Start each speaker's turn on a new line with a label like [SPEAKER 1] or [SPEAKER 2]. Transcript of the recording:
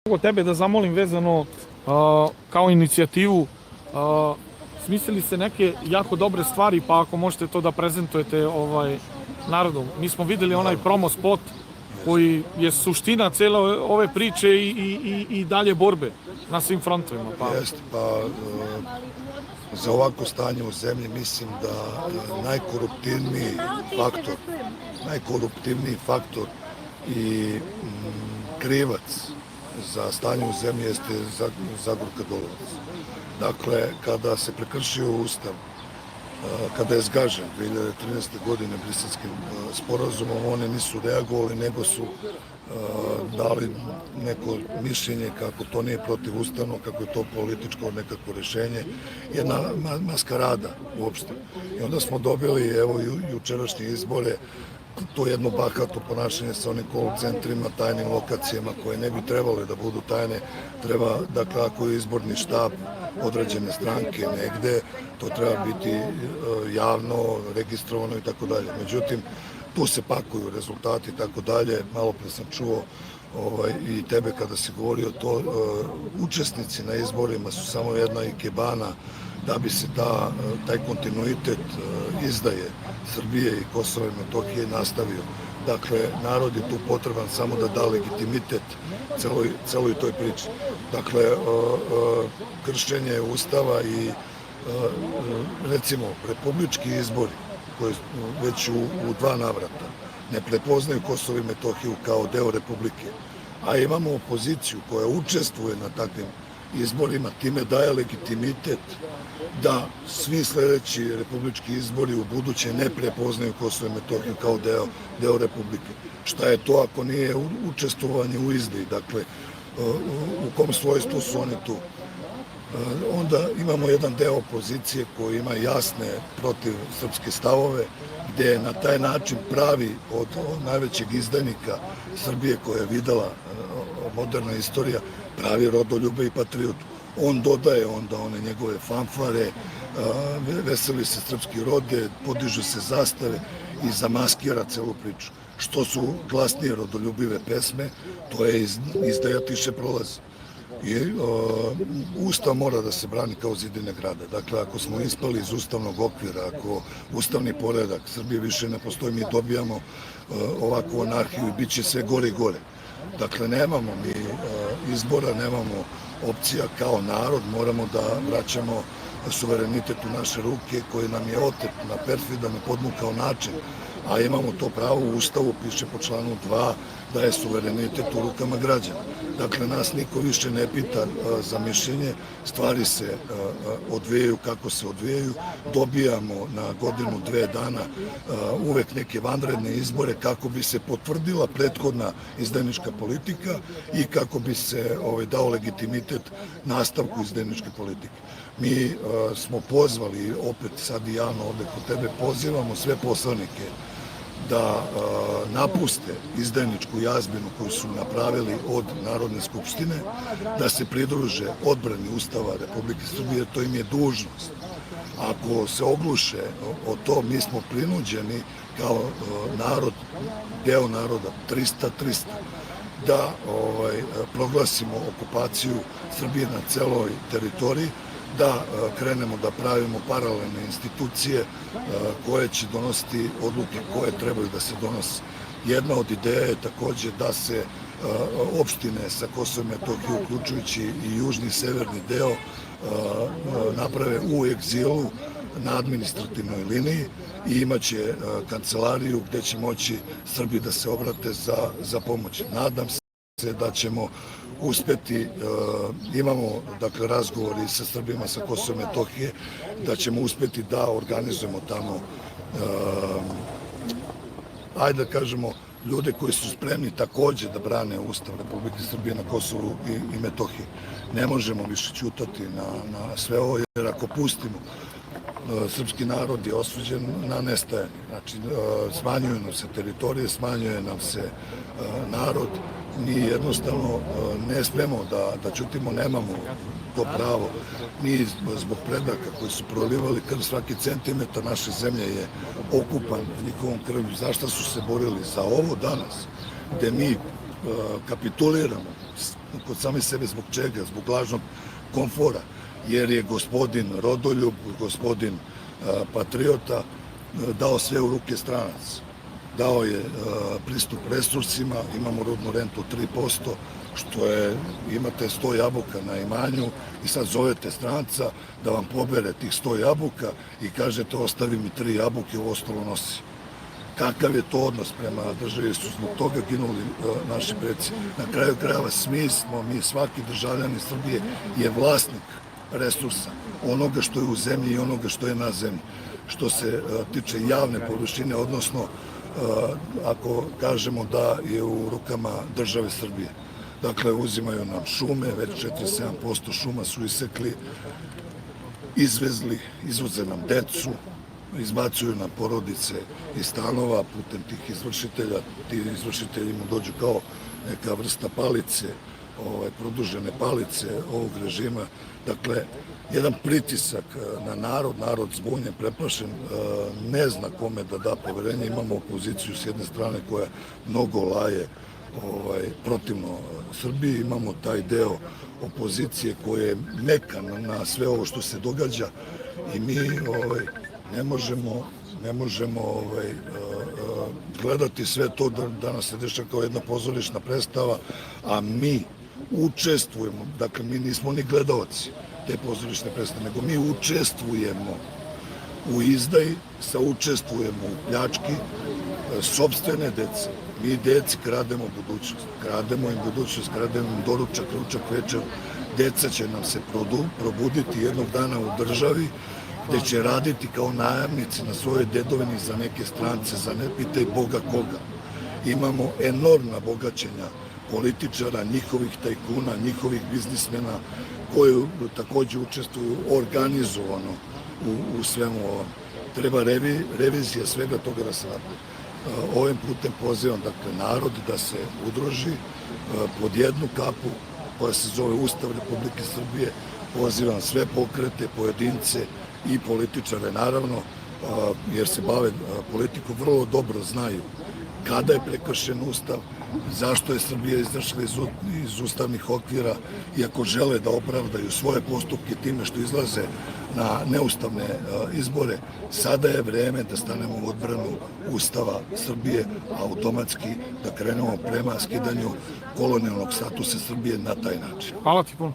[SPEAKER 1] Mogu tebe da zamolim vezano kao inicijativu, smislili ste neke jako dobre stvari, pa ako možete to da prezentujete narodu. Mi smo videli onaj promo spot koji je suština cele ove priče i dalje borbe na svim frontovima.
[SPEAKER 2] Jeste, za ovako stanje u zemlji mislim da najkoruptivniji faktor i krivac za stanje u zemlji jeste Zagorka Dolovac. Dakle, kada se prekršio Ustav, kada je zgažen 2013. godine Briselskim sporazumom, oni nisu reagovali, nego su dali neko mišljenje kako to nije protivustavno, kako je to političko nekako rešenje, jedna maskarada uopšte. I onda smo dobili, evo, jučerašnje izbore, to jedno bahato ponašanje sa onim call centrima, tajnim lokacijama koje ne bi trebale da budu tajne. Treba, dakle, ako je izborni štab određene stranke negde, to treba biti javno, registrovano i tako dalje. Međutim, tu se pakuju rezultati i tako dalje. Malo pre sam čuo i tebe kada si govorio to, učesnici na izborima su samo jedna ikebana da bi se taj kontinuitet izdaje Srbije i Kosova i Metohije nastavio. Dakle, narod je tu potreban samo da da legitimitet celoj toj priči. Dakle, kršenje Ustava i recimo republički izbori koji već u dva navrata ne prepoznaju Kosovo i Metohiju kao deo Republike, a imamo opoziciju koja učestvuje na takvim izborima, time daje legitimitet da svi sledeći republički izbori u buduće ne prepoznaju Kosovo i Metohiju kao deo Republike. Šta je to ako nije učestvovanje u izdaji? Dakle, u kom svojstvu su oni tu? Onda imamo jedan deo opozicije koji ima jasne protiv srpske stavove, gde na taj način pravi od najvećeg izdajnika Srbije koja je videla moderna istorija, pravi rodoljube i patriotu. On dodaje onda one njegove fanfare, veseli se srpski rode, podižu se zastave i zamaskira celu priču. Što su glasnije rodoljubive pesme, to je izdaja tiše prolazi. I Ustav mora da se brani kao zidine grada. Dakle, ako smo ispali iz ustavnog okvira, ako ustavni poredak Srbije više ne postoji, mi dobijamo ovakvu anarhiju i bit će sve gore i gore. Dakle, nemamo mi izbora, nemamo opcija kao narod, moramo da vraćamo suverenitet u naše ruke koji nam je otet na perfidan i podmukao način, a imamo to pravo u Ustavu, piše po članu 2 da je suverenitet u rukama građana. Dakle, nas niko više ne pita za mišljenje, stvari se odvijaju kako se odvijaju, dobijamo na godinu, dve dana uvek neke vanredne izbore kako bi se potvrdila prethodna izdajnička politika i kako bi se dao legitimitet nastavku izdajničke politike. Mi smo pozvali, opet sad i javno ovde kod tebe, pozivamo sve poslanike da napuste izdajničku jazbinu koju su napravili od Narodne skupštine, da se pridruže odbrani Ustava Republike Srbije, to im je dužnost. Ako se ogluše o to, mi smo prinuđeni kao narod, deo naroda, 300, da proglasimo okupaciju Srbije na celoj teritoriji, da krenemo da pravimo paralelne institucije koje će donositi odluke koje trebaju da se donose. Jedna od ideja je takođe da se opštine sa Kosovom i Metohijom, uključujući i južni i severni deo, naprave u egzilu na administrativnoj liniji i imaće kancelariju gde će moći Srbi da se obrate za pomoć. Nadam se da ćemo uspeti, imamo dakle razgovori sa Srbima sa Kosova i Metohije, da ćemo uspeti da organizujemo tamo, ajde da kažemo, ljude koji su spremni takođe da brane Ustav Republike Srbije na Kosovu i Metohiji. Ne možemo više ćutati na sve ovo, jer ako pustimo, srpski narod je osuđen na nestajanje. Znači, smanjuju nam se teritorije, smanjuje nam se narod. Mi jednostavno ne smemo da ćutimo, nemamo to pravo. Mi zbog predaka koji su prolivali krv, svaki centimetar naše zemlje je okupan njihovom krvlju. Zašto su se borili? Za ovo danas, gde mi kapituliramo kod same sebe zbog čega? Zbog lažnog komfora, jer je gospodin rodoljub, gospodin patriota dao sve u ruke stranaca. Dao je pristup resursima, imamo rodnu rentu 3%, što je, imate 100 jabuka na imanju i sad zovete stranca da vam pobere tih 100 jabuka i kažete ostavi mi 3 jabuke, ovo ostalo nosi. Kakav je to odnos prema državi, su zbog toga ginuli naši preci. Na kraju krajeva svi smo, mi svaki državljanin Srbije je vlasnik resursa, onoga što je u zemlji i onoga što je na zemlji. Što se tiče javne površine, odnosno ako kažemo da je u rukama države Srbije. Dakle, uzimaju nam šume, već 47% šuma su isekli, izvezli, izvoze nam decu, izbacuju nam porodice iz stanova putem tih izvršitelja. Ti izvršitelji mu dođu kao neka vrsta palice, produžene palice ovog režima. Dakle, jedan pritisak na narod zbunjen, preplašen, ne zna kome da da poverenje. Imamo opoziciju s jedne strane koja mnogo laje protivno Srbiji, imamo taj deo opozicije koja je mekan na sve ovo što se događa i mi ne možemo gledati sve to da danas se dešava kao jedna pozorišna predstava, a mi učestvujemo, dakle mi nismo ni gledaoci te pozorišne predstave, nego mi učestvujemo u izdaji, saučestvujemo u pljački sopstvene dece. Mi deci krademo budućnost, krademo im doručak, ručak, večer. Deca će nam se probuditi jednog dana u državi gde će raditi kao najamnici na svojoj dedovini za neke strance, za ne pitaj Boga koga. Imamo enormna bogaćenja političara, njihovih tajkuna, njihovih biznismena koji takođe učestvuju organizovano u svemu ovom. Treba revizija svega toga da se napravi. Ovim putem pozivam narod da se udruži pod jednu kapu koja se zove Ustav Republike Srbije. Pozivam sve pokrete, pojedince i političare, naravno, jer se bave politikom, vrlo dobro znaju kada je prekršen Ustav, zašto je Srbija izašla iz ustavnih okvira i ako žele da opravdaju svoje postupke time što izlaze na neustavne izbore, sada je vreme da stanemo u odbranu Ustava Srbije, automatski da krenemo prema skidanju kolonijalnog statusa Srbije na taj način.
[SPEAKER 1] Hvala ti puno.